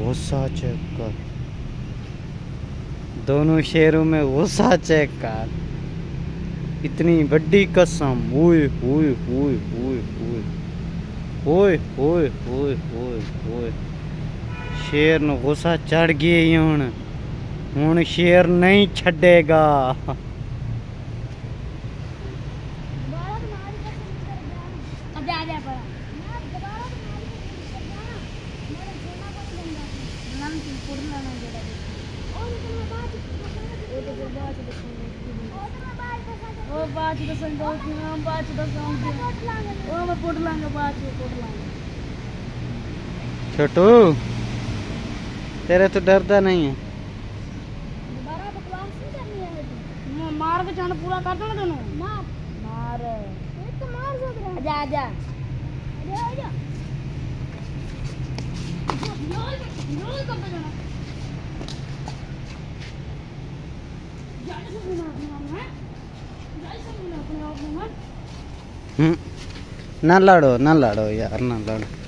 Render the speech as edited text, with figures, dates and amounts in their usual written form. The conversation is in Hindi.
गुस्सा चेक कर, दोनों शेरों में गुस्सा चेक कर। इतनी बड़ी कसम। ओए ओए ओए ओए ओए ओए ओए ओए ओए ओए, शेर न गुस्सा चढ़ गया। हुण शेर नहीं छड़ेगा। छोटू तेरे तो डरता नहीं है। मार के जाना पूरा कर दो ना दोनों। मार मार तो मार दो। आजा आजा आजा रोल कर दो जाना। जाने से बिना अपने आप में जाने से बिना अपने आप में ना लड़ो ना लड़ो यार, ना लड़ो।